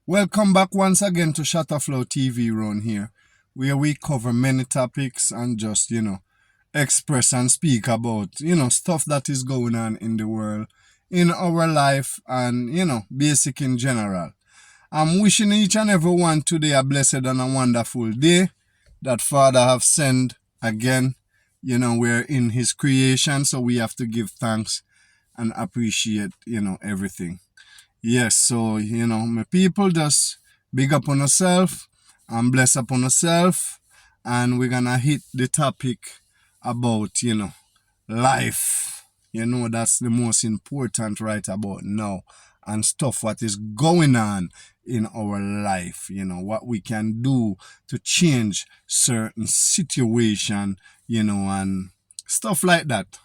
Welcome back once again to ShottaFlowtv round here, where we cover many topics and just, express and speak about, stuff that is going on in the world, in our life, and, basic in general. I'm wishing each and every one today a blessed and a wonderful day that Father have sent again. We're in His creation, so we have to give thanks and appreciate, everything. Yes, so, my people, just big up on yourself and bless upon yourself. And we're gonna hit the topic about, life. That's the most important right about now. And stuff what is going on in our life. What we can do to change certain situation, and stuff like that,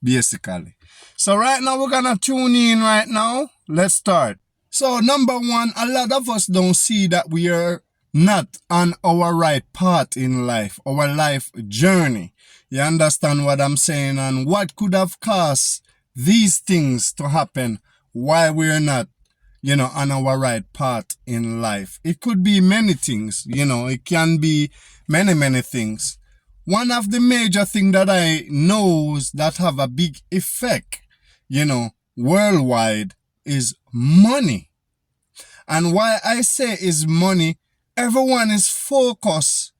basically. So right now we're gonna tune in right now. Let's start. So number one, a lot of us don't see that we are not on our right path in life, our life journey. You understand what I'm saying? And what could have caused these things to happen while we're not, on our right path in life? It could be many things, it can be many things. One of the major things that I know that have a big effect, worldwide is money. And why I say is money, everyone is focused,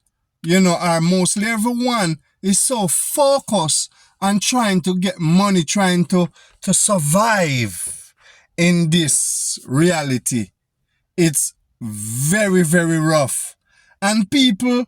or mostly everyone is so focused on trying to get money, trying to survive in this reality. It's very, very rough. And people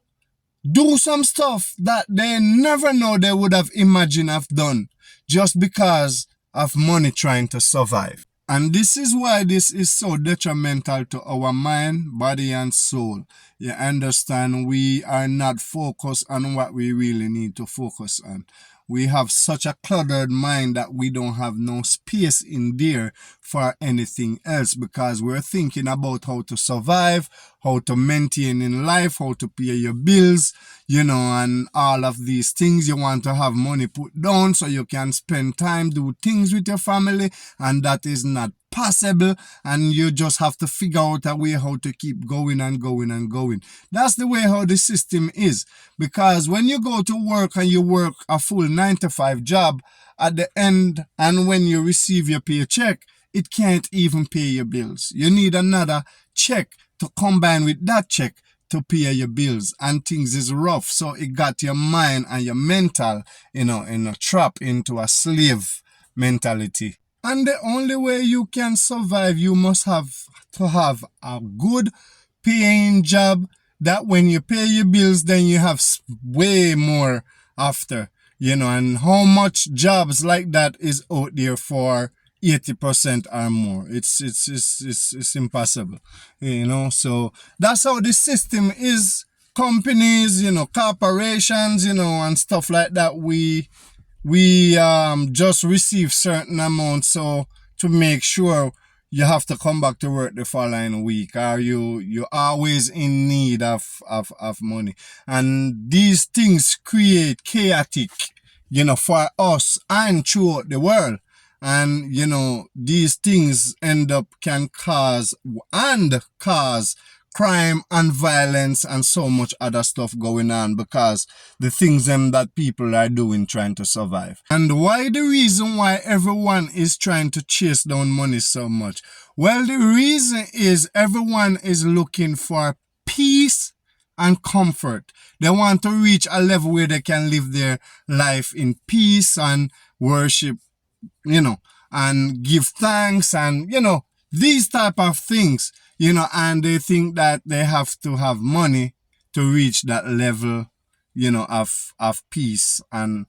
do some stuff that they never know they would have imagined have done just because of money trying to survive. And this is why this is so detrimental to our mind, body, and soul. You understand, we are not focused on what we really need to focus on. We have such a cluttered mind that we don't have no space in there for anything else because we're thinking about how to survive, how to maintain in life, how to pay your bills, and all of these things. You want to have money put down so you can spend time, do things with your family, and that is not possible, and you just have to figure out a way how to keep going and going and going. That's the way how the system is, because when you go to work and you work a full 9-to-5 job, at the end and when you receive your paycheck, it can't even pay your bills. You need another check to combine with that check to pay your bills, and things is rough. So it got your mind and your mental, in a trap, into a slave mentality. And the only way you can survive, you must have to have a good paying job that when you pay your bills, then you have way more after, and how much jobs like that is out there for 80% or more. It's impossible, so that's how the system is. Companies, corporations, and stuff like that, we just receive certain amounts so to make sure you have to come back to work the following week, or you're always in need of money. And these things create chaotic, for us and throughout the world. And, these things can cause crime and violence and so much other stuff going on because the things that people are doing trying to survive. And why the reason why everyone is trying to chase down money so much? Well, the reason is everyone is looking for peace and comfort. They want to reach a level where they can live their life in peace and worship, and give thanks and, these type of things. And they think that they have to have money to reach that level, of peace and,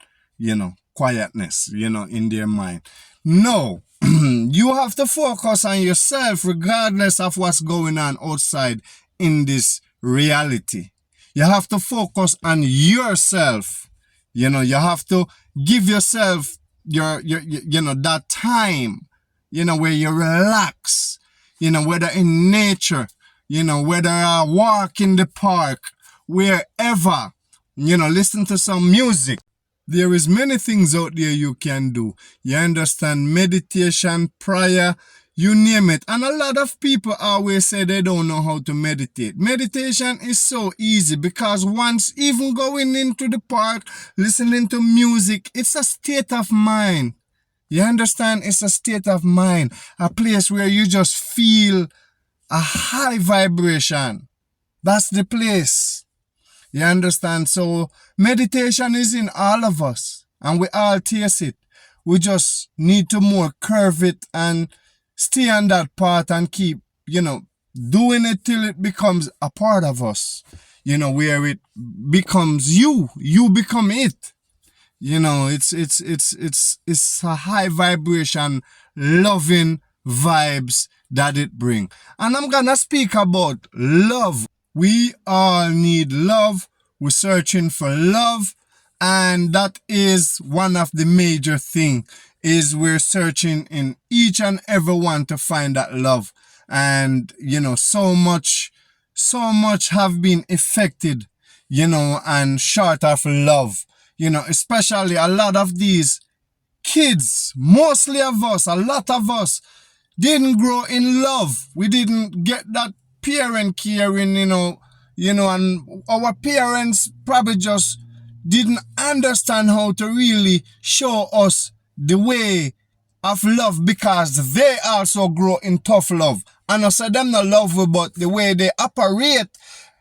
quietness, in their mind. No, you have to focus on yourself regardless of what's going on outside in this reality. You have to focus on yourself. You have to give yourself your that time, where you relax. Whether in nature, whether a walk in the park, wherever, listen to some music. There is many things out there you can do. You understand? Meditation, prayer, you name it. And a lot of people always say they don't know how to meditate. Meditation is so easy because once even going into the park, listening to music, it's a state of mind. You understand? It's a state of mind. A place where you just feel a high vibration. That's the place. You understand? So meditation is in all of us and we all taste it. We just need to more curve it and stay on that path and keep, doing it till it becomes a part of us, where it becomes you become it. It's a high vibration, loving vibes that it bring. And I'm gonna speak about love. We all need love. We're searching for love. And that is one of the major thing is we're searching in each and every one to find that love. And, so much have been affected, and short of love, especially a lot of these kids, mostly of us, a lot of us didn't grow in love. We didn't get that parent caring, and our parents probably just didn't understand how to really show us the way of love because they also grow in tough love. And I said them not love, but the way they operate,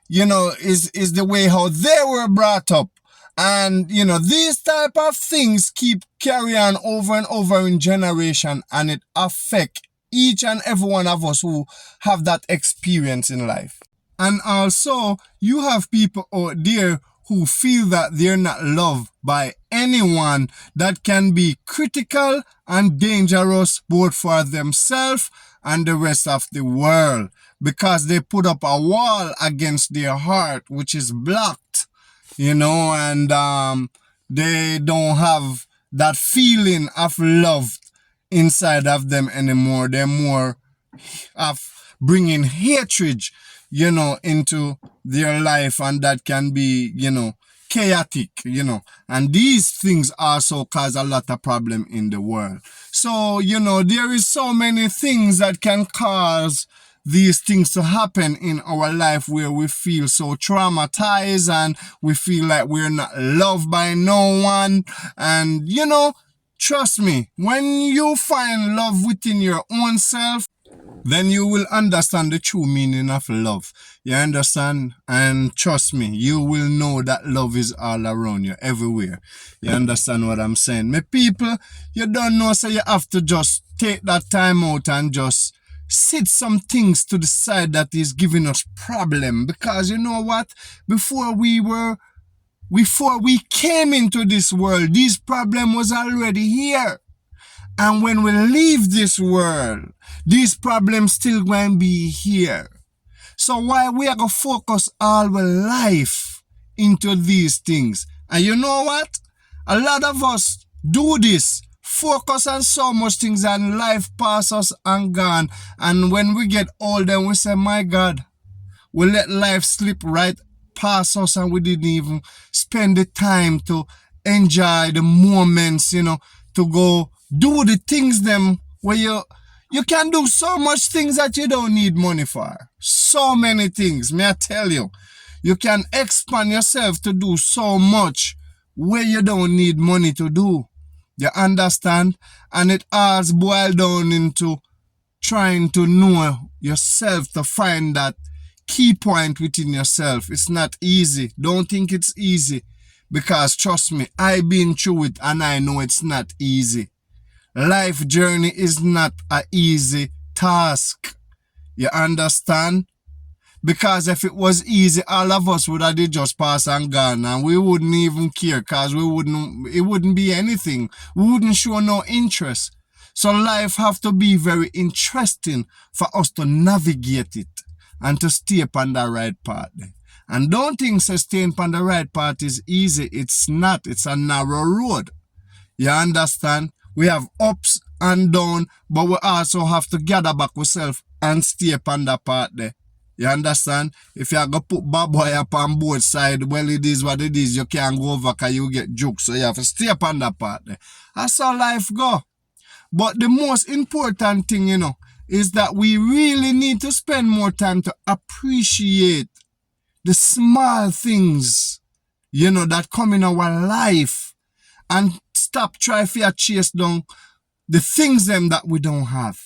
is the way how they were brought up. And, these type of things keep carrying over and over in generation, and it affect each and every one of us who have that experience in life. And also, you have people out there who feel that they're not loved by anyone that can be critical and dangerous both for themselves and the rest of the world because they put up a wall against their heart which is blocked, and they don't have that feeling of love inside of them anymore. They're more of bringing hatred into their life, and that can be, chaotic, and these things also cause a lot of problem in the world. So, there is so many things that can cause these things to happen in our life where we feel so traumatized and we feel like we're not loved by no one. And, trust me, when you find love within your own self, then you will understand the true meaning of love. You understand? And trust me, you will know that love is all around you, everywhere. You understand what I'm saying? My people, you don't know, so you have to just take that time out and just sit some things to the side that is giving us problem. Because you know what? Before we came into this world, this problem was already here. And when we leave this world, these problems still going to be here. So why we are going to focus all our life into these things? And you know what? A lot of us do this. Focus on so much things and life passes and gone. And when we get older, we say, my God, we let life slip right past us and we didn't even spend the time to enjoy the moments, to go do the things them where you can do so much things that you don't need money for. So many things, may I tell you. You can expand yourself to do so much where you don't need money to do. You understand? And it all boils down into trying to know yourself, to find that key point within yourself. It's not easy. Don't think it's easy. Because trust me, I've been through it and I know it's not easy. Life journey is not an easy task. You understand? Because if it was easy, all of us would have just passed and gone and we wouldn't even care because it wouldn't be anything. We wouldn't show no interest. So life have to be very interesting for us to navigate it and to stay upon the right path. And don't think staying upon the right path is easy. It's not. It's a narrow road. You understand? We have ups and downs, but we also have to gather back ourselves and stay upon that path there. You understand? If you are going to put bad boy up on both sides, well, it is what it is. You can't go over because you get jokes. So you have to stay upon that path there. That's how life go. But the most important thing, is that we really need to spend more time to appreciate the small things, that come in our life, and stop trying to chase down the things them that we don't have.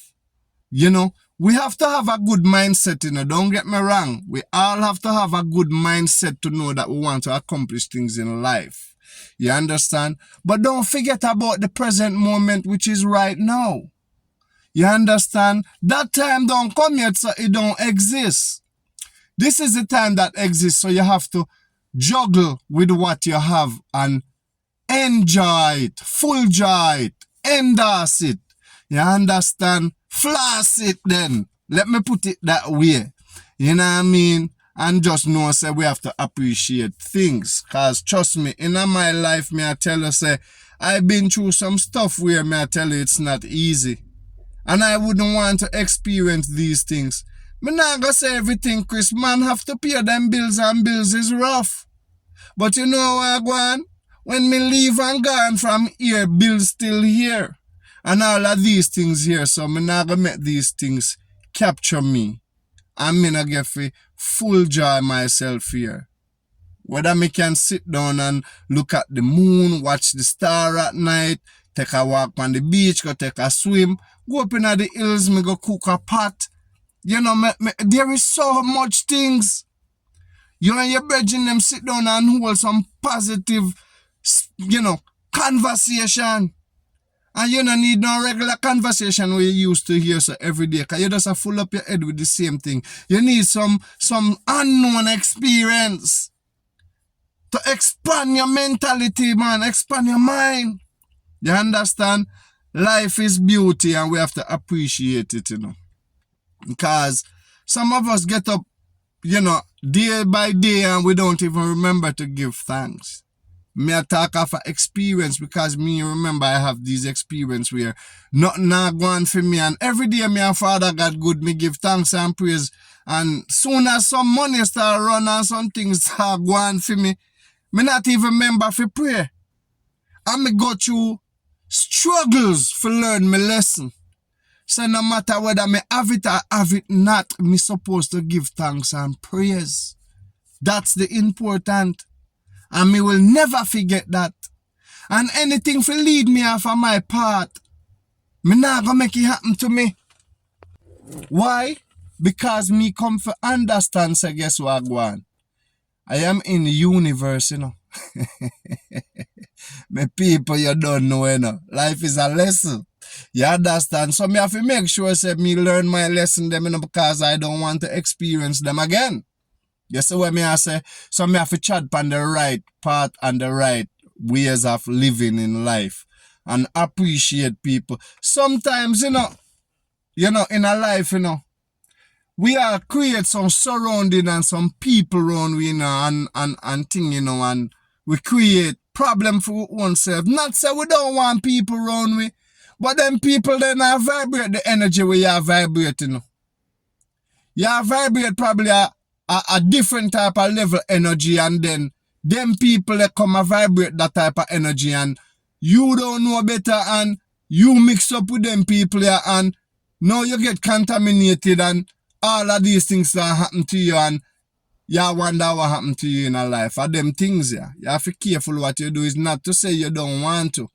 We have to have a good mindset, don't get me wrong. We all have to have a good mindset to know that we want to accomplish things in life. You understand? But don't forget about the present moment, which is right now. You understand? That time don't come yet, so it don't exist. This is the time that exists, so you have to juggle with what you have and enjoy it, full joy it, endorse it. You understand? Floss it then. Let me put it that way. You know what I mean? And just know, say, we have to appreciate things. Because trust me, in my life, I tell you, say, I've been through some stuff where I tell you it's not easy. And I wouldn't want to experience these things. Me not gonna say everything, Chris. Man have to pay them bills, and bills is rough. But you know what, Gwan? When me leave and gone from here, bills still here. And all of these things here, so me not gonna make these things capture me. And me not get full joy myself here. Whether me can sit down and look at the moon, watch the star at night, take a walk on the beach, go take a swim, go up in the hills, me go cook a pot. There is so much things. You and your brethren them sit down and hold some positive, conversation. And you don't need no regular conversation where you used to hear so every day. Because you just have full up your head with the same thing. You need some unknown experience to expand your mentality, man. Expand your mind. You understand? Life is beauty and we have to appreciate it, Because some of us get up, day by day and we don't even remember to give thanks. Me I talk of experience because me remember I have these experience where nothing not going for me, and every day me and Father God good, me give thanks and praise, and soon as some money start run and some things start going for me not even remember for pray. And me go through struggles for learn my lesson. So no matter whether me have it or have it not, me supposed to give thanks and praise. That's the important. And me will never forget that. And anything for lead me off of my path, me not gonna make it happen to me. Why? Because me come for understand, so guess what, go on. I am in the universe, My people, you don't know, Life is a lesson. You understand? So me have to make sure say me learn my lesson them, because I don't want to experience them again. You see what me I say? So me have to chat on the right path and the right ways of living in life and appreciate people. Sometimes, in a life, we are create some surrounding and some people around we, and thing, and we create problem for oneself. Not say we don't want people around we, but them people then are vibrate the energy we are vibrating. You are vibrate probably a different type of level energy, and then them people that come and vibrate that type of energy, and you don't know better and you mix up with them people here, and now you get contaminated and all of these things that happen to you, and you wonder what happened to you in a life. Are them things here. You have to be careful what you do. Is not to say you don't want to.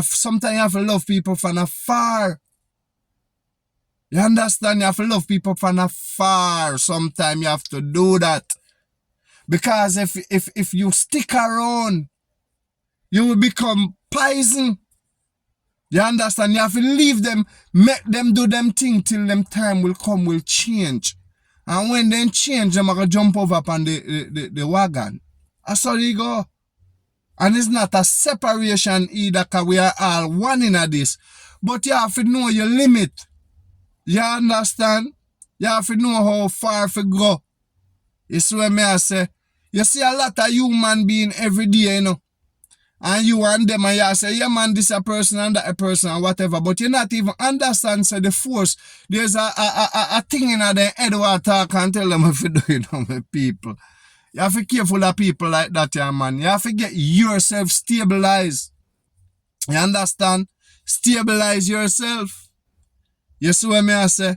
Sometimes you have to love people from afar. You understand? You have to love people from afar. Sometimes you have to do that. Because if you stick around, you will become poison. You understand? You have to leave them, make them do them thing till them time will come, will change. And when they change, them are going to jump over upon the wagon. That's how they go. And it's not a separation either, because we are all one in this. But you have to know your limit. You understand? You have to know how far to go. You see what I say? You see a lot of human being every day, And you and them, and you say, yeah man, this a person and that a person and whatever. But you not even understand, say, the force. There's a thing in their head where I talk and tell them if you do it on the people. You have to be careful of people like that, yeah, man. You have to get yourself stabilized. You understand? Stabilize yourself. You see what I say?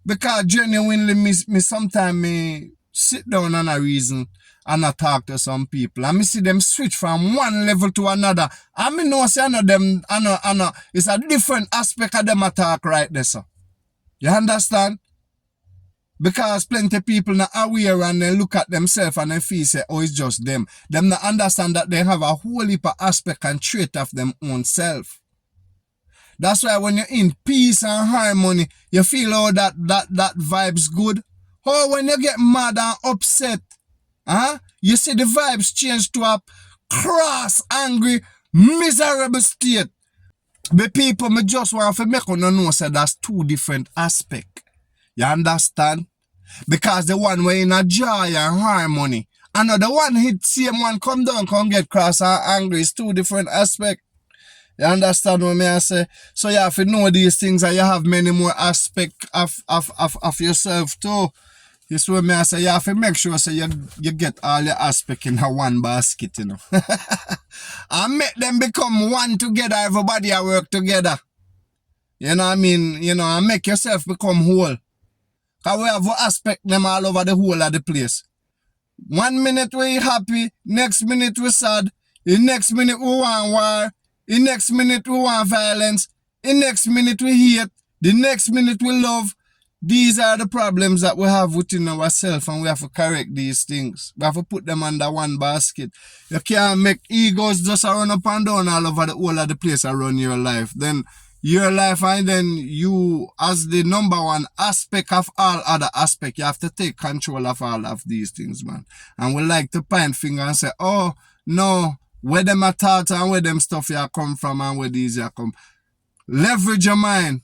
Because genuinely, me sometimes me sit down and I reason and I talk to some people and me see them switch from one level to another. And me know say I know, it's a different aspect of them attack right there, so. You understand? Because plenty people not aware and they look at themselves and they feel say, oh, it's just them. Them not understand that they have a whole heap of aspect and trait of them own self. That's why when you're in peace and harmony, you feel all that vibes good. Or when you get mad and upset, you see the vibes change to a cross, angry, miserable state. The people me just want to make you know say that's two different aspects. You understand? Because the one way in a joy and harmony, another one hit same one come down, come get cross and angry. It's two different aspects. You understand what I say? So you have to know these things and you have many more aspects of yourself too. You see what I say? You have to make sure so you get all your aspects in a one basket, you know. And make them become one together, everybody work together. You know what I mean? You know, and make yourself become whole. Because we have aspect them all over the whole of the place. 1 minute we happy, next minute we sad, the next minute we want war, the next minute we want violence, the next minute we hate, the next minute we love. These are the problems that we have within ourselves and we have to correct these things. We have to put them under one basket. You can't make egos just run up and down all over the whole of the place around your life. Then your life and then you as the number one aspect of all other aspects, you have to take control of all of these things, man. And we like to point finger and say, oh, no, where them are thoughts and where them stuff you come from and where these you come. Leverage your mind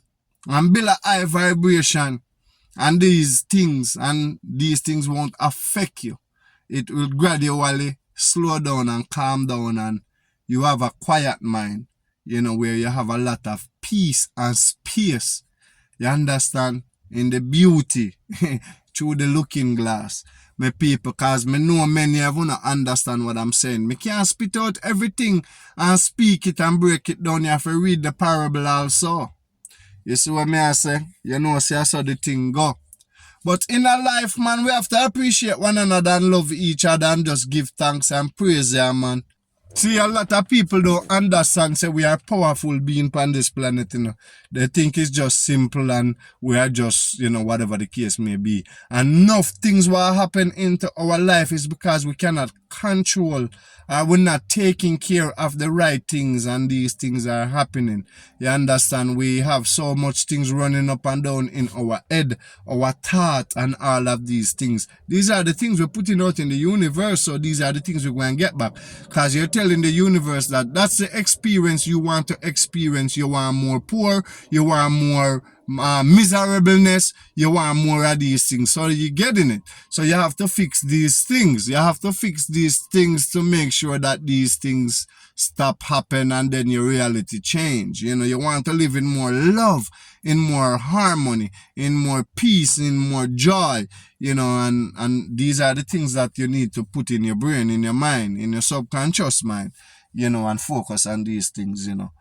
and build a high vibration. And these things won't affect you. It will gradually slow down and calm down and you have a quiet mind, you know, where you have a lot of peace and space. You understand? In the beauty through the looking glass. My people, cause me know many of you not understand what I'm saying. Me can't spit out everything and speak it and break it down. You have to read the parable also. You see what I say? You know, see how the thing go. But in a life, man, we have to appreciate one another and love each other and just give thanks and praise, yeah, man. See, a lot of people don't understand, say we are powerful being on this planet, you know. They think it's just simple and we are just, you know, whatever the case may be. And enough things will happen into our life is because we cannot control, we're not taking care of the right things and these things are happening. You understand? We have so much things running up and down in our head, our thought and all of these things. These are the things we're putting out in the universe, so these are the things we're going to get back. Because you're telling the universe that that's the experience you want to experience. You want more poor, you want more miserableness, you want more of these things, so you're getting it. So you have to fix these things. You have to fix these things to make sure that these things stop happening and then your reality change. You know, you want to live in more love, in more harmony, in more peace, in more joy, you know, and these are the things that you need to put in your brain, in your mind, in your subconscious mind, you know, and focus on these things, you know.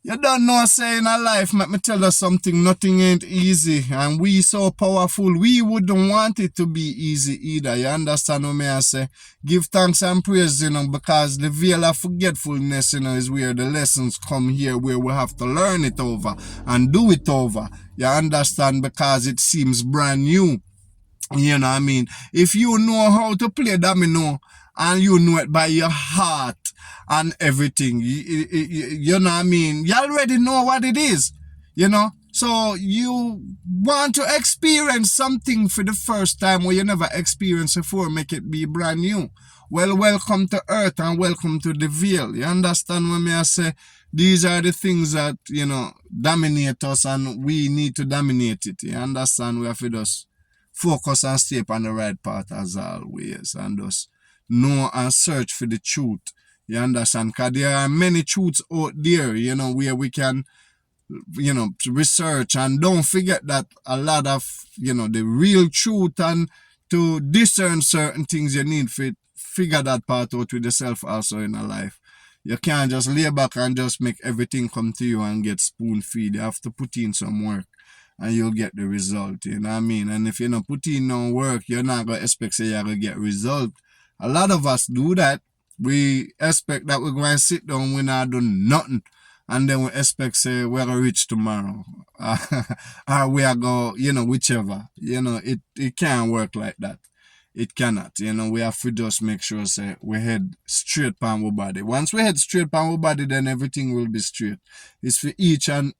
You don't know, say in a life, let me tell you something, nothing ain't easy. And we so powerful, we wouldn't want it to be easy either. You understand what I say? Give thanks and praise, you know, because the veil of forgetfulness, you know, is where the lessons come here, where we have to learn it over and do it over. You understand? Because it seems brand new. You know what I mean? If you know how to play domino and you know it by your heart and everything, you know what I mean? You already know what it is, you know? So you want to experience something for the first time where you never experienced before, make it be brand new. Well, welcome to earth and welcome to the veil. You understand what I say? These are the things that, you know, dominate us and we need to dominate it. You understand? We have to just focus and stay on the right path as always and just know and search for the truth. You understand? Because there are many truths out there, you know, where we can, you know, research. And don't forget that a lot of, you know, the real truth and to discern certain things, you need to figure that part out with yourself also in a life. You can't just lay back and just make everything come to you and get spoon feed. You have to put in some work. and you'll get the result, you know what I mean? And if you don't put in no work, you're not going to expect say you're going to get result. A lot of us do that. We expect that we're going to sit down, we're not doing nothing, and then we expect say we're going to reach tomorrow. Or we are go, whichever. It can't work like that. It cannot. We have to just make sure say we head straight on our body. Once we head straight on our body, then everything will be straight. It's for each and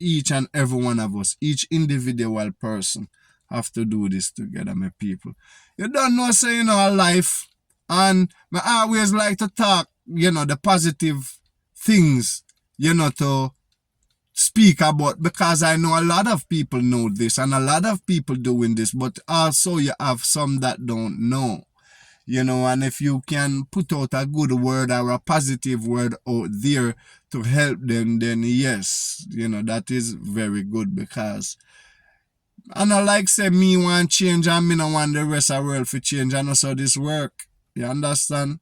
every one of us, each individual person have to do this together, my people. You don't know, say, a life, and I always like to talk, the positive things, to speak about, because I know a lot of people know this and a lot of people doing this, but also you have some that don't know. And if you can put out a good word or a positive word out there to help them, then yes, that is very good. Because I know, like say, me want change and me no want the rest of the world to change. I know so this work. You understand?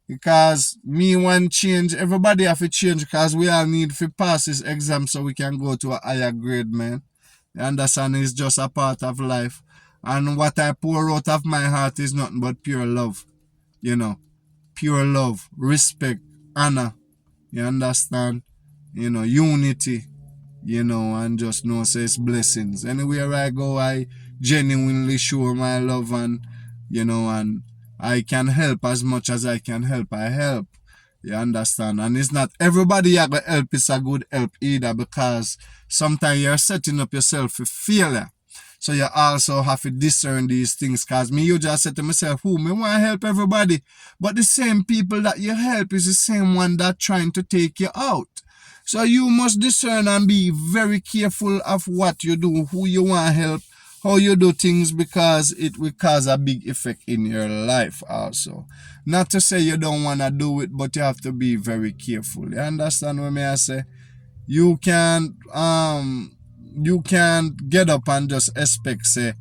Because me want change, everybody have to change, because we all need to pass this exam so we can go to a higher grade, man. You understand? It's just a part of life. And what I pour out of my heart is nothing but pure love. Pure love, respect, honor. You understand? Unity. And just know say it's blessings. Anywhere I go, I genuinely show my love, and I can help as much as I can help. I help. You understand? And it's not everybody you gonna help is a good help either, because sometimes you're setting up yourself for failure. So you also have to discern these things, because me usually say to myself, me want to help everybody, but the same people that you help is the same one that trying to take you out. So you must discern and be very careful of what you do, who you want to help, how you do things, because it will cause a big effect in your life also. Not to say you don't want to do it, but you have to be very careful. You understand what I say? You can't get up and just expect say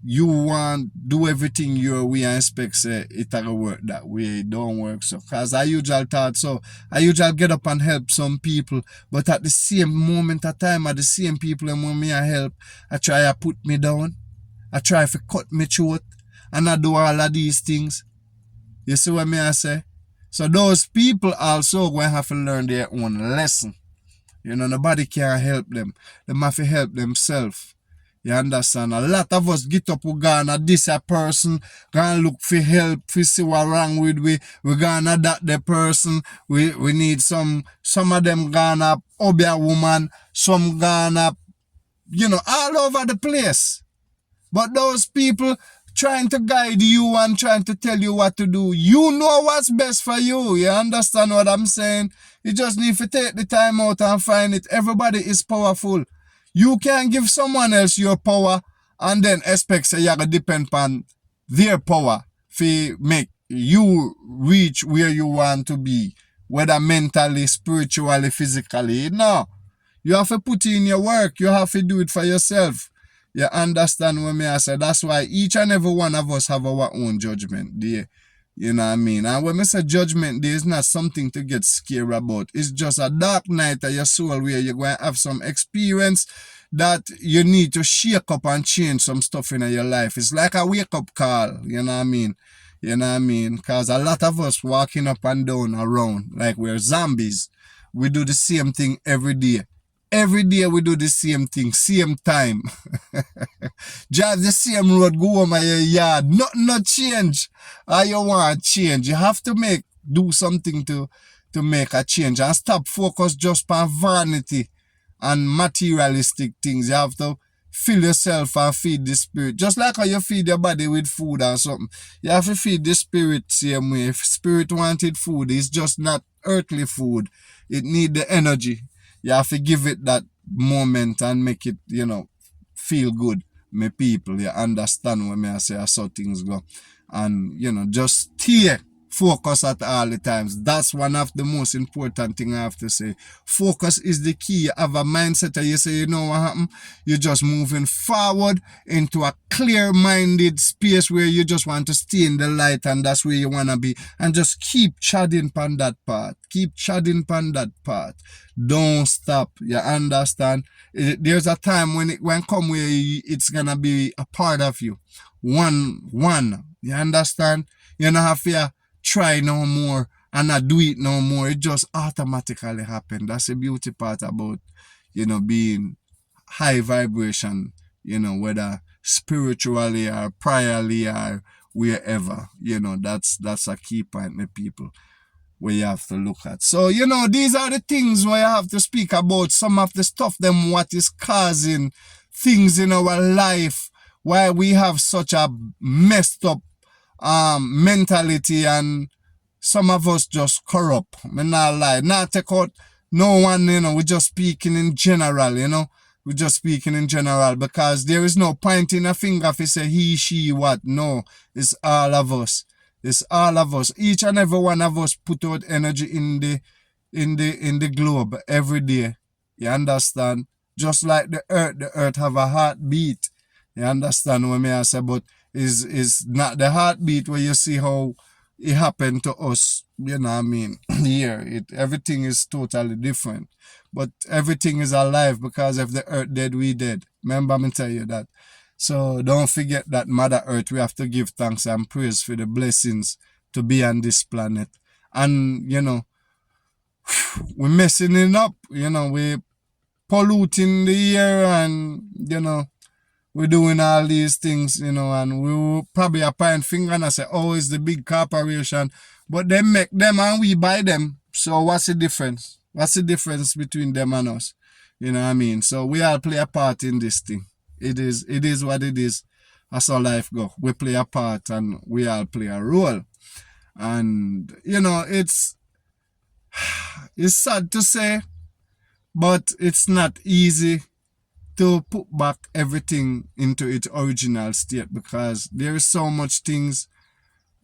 you want do everything your way and expect say it'll work that way. It don't work so. Cause I usually thought so. I usually get up and help some people, but at the same moment of time, at the same people and when me I help, I try to put me down. I try to cut me throat, and I do all of these things. You see what I say? So those people also going to have to learn their own lesson. Nobody can help them. They have to help themselves. You understand? A lot of us get up, we're gonna this a person, gonna look for help, for see what wrong with we. We're gonna that the person. We need some of them gonna obey a woman, some gonna, all over the place. But those people trying to guide you and trying to tell you what to do, you know what's best for you. You understand what I'm saying? You just need to take the time out and find it. Everybody is powerful. You can't give someone else your power and then expect say you're going to depend on their power to make you reach where you want to be, whether mentally, spiritually, physically. No. You have to put in your work. You have to do it for yourself. You understand what I say? That's why each and every one of us have our own judgment day. You know what I mean? And when I say judgment day, it's not something to get scared about. It's just a dark night of your soul where you're going to have some experience that you need to shake up and change some stuff in your life. It's like a wake-up call. You know what I mean? You know what I mean? Because a lot of us walking up and down around like we're zombies. We do the same thing every day. Every day we do the same thing, same time. Drive the same road, go home at your yard. Nothing not change. How you want change? You have to do something to make a change and stop focus just on vanity and materialistic things. You have to fill yourself and feed the spirit. Just like how you feed your body with food or something. You have to feed the spirit same way. If spirit wanted food, it's just not earthly food. It need the energy. You have to give it that moment and make it, feel good. My people, you understand when I say I saw things go. And, just stay focus at all the times. That's one of the most important thing I have to say. Focus is the key. You have a mindset that you say, you know what happened? You're just moving forward into a clear-minded space where you just want to stay in the light, and that's where you want to be. And just keep treading on that path. Keep treading on that path. Don't stop. You understand? There's a time when come where it's gonna be a part of you. One. You understand? You don't have to try no more and not do it no more. It just automatically happen. That's the beauty part about, being high vibration, whether spiritually or priorly or wherever. That's a key point, my people, where you have to look at. So, these are the things where I have to speak about, some of the stuff, them what is causing things in our life, why we have such a messed up mentality, and some of us just corrupt. Me not lie. Not take out no one, we're just speaking in general, We're just speaking in general, because there is no pointing a finger if you say he, she, what. No, it's all of us. It's all of us. Each and every one of us put out energy in the globe every day. You understand? Just like the earth have a heartbeat. You understand what I say? But is not the heartbeat where you see how it happened to us. You know what I mean? Here, everything is totally different. But everything is alive, because if the earth dead, we dead. Remember me tell you that. So don't forget that Mother Earth, we have to give thanks and praise for the blessings to be on this planet. And, we're messing it up. We're polluting the air, and, we're doing all these things, and we will probably point finger and say, oh, it's the big corporation. But they make them and we buy them. So what's the difference? What's the difference between them and us? You know what I mean? So we all play a part in this thing. It is what it is. That's how life go. We play a part and we all play a role. And, it's sad to say, but it's not easy to put back everything into its original state, because there is so much things,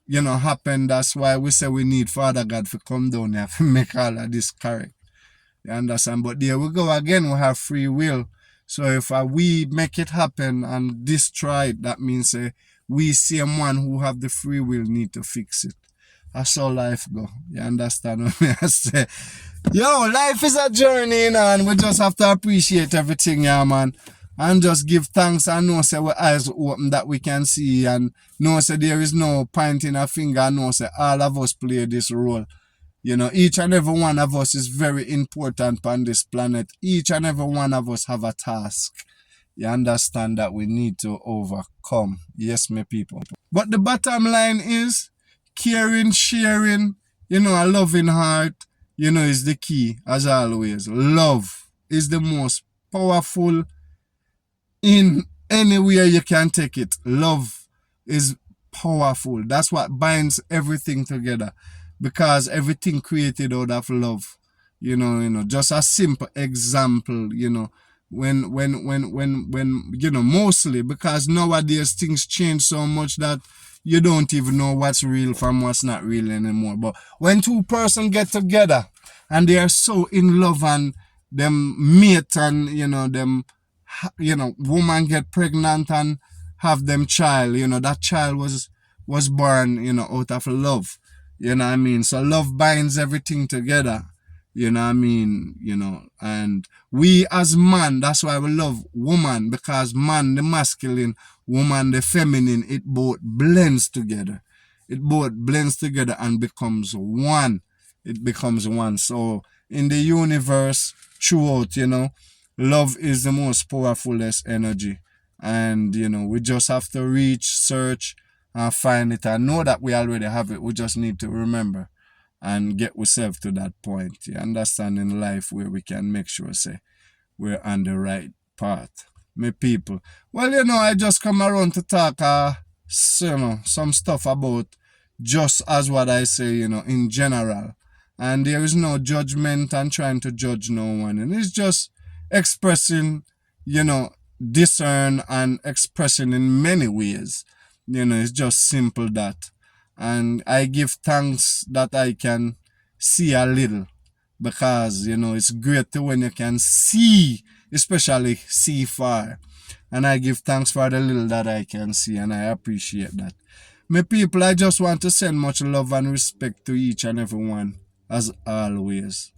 happen. That's why we say we need Father God to come down here to make all of this correct. You understand? But there we go again, we have free will. So if we make it happen and destroy it, that means we same one who have the free will need to fix it. That's how life go. You understand what I say? Yo, life is a journey, and we just have to appreciate everything, yeah, man. And just give thanks and know say our eyes open that we can see, and know say there is no pointing a finger, and know say all of us play this role. Each and every one of us is very important on this planet. Each and every one of us have a task. You understand that we need to overcome. Yes, my people. But the bottom line is caring, sharing, a loving heart, is the key, as always. Love is the most powerful in anywhere you can take it. Love is powerful. That's what binds everything together, because everything created out of love. Just a simple example, when mostly because nowadays things change so much that you don't even know what's real from what's not real anymore. But when two persons get together and they are so in love, and them mate, and them woman get pregnant and have them child, that child was born out of love. You know what I mean? So love binds everything together. You know what I mean? And we as man, that's why we love woman, because man, the masculine, woman, the feminine, it both blends together. It both blends together and becomes one. It becomes one. So in the universe, throughout, love is the most powerfulest energy. And, we just have to reach, search, and find it, and know that we already have it. We just need to remember and get ourselves to that point. You understand, in life where we can make sure say we're on the right path. My people. Well, I just come around to talk some stuff about just as what I say, in general. And there is no judgment and trying to judge no one. And it's just expressing, discern and expressing in many ways. It's just simple that. And I give thanks that I can see a little, because it's great when you can see, especially see far. And I give thanks for the little that I can see, and I appreciate that. My people, I just want to send much love and respect to each and every one, as always.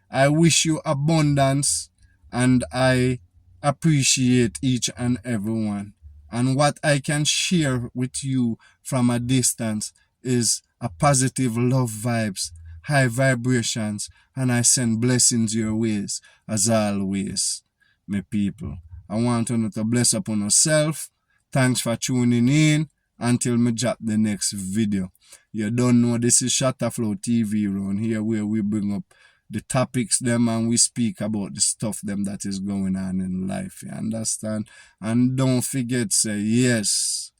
I wish you abundance, and I appreciate each and every one. And what I can share with you from a distance is a positive love vibes, high vibrations, and I send blessings your ways, as always, my people. I want you to bless upon yourself. Thanks for tuning in. Until me drop the next video. You don't know, this is ShottaFlowtv around here, where we bring up the topics them and we speak about the stuff them that is going on in life. You understand? And don't forget, say yes.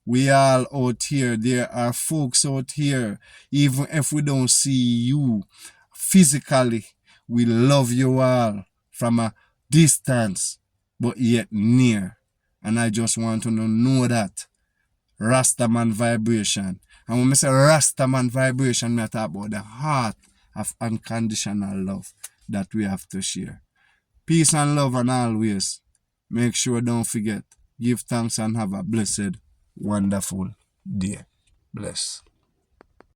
We all out here. There are folks out here. Even if we don't see you physically, we love you all from a distance, but yet near. And I just want to know that. Rastaman vibration. And when I say Rastaman vibration, I talk about the heart of unconditional love that we have to share. Peace and love, and always make sure, don't forget, give thanks and have a blessed, wonderful day. Bless.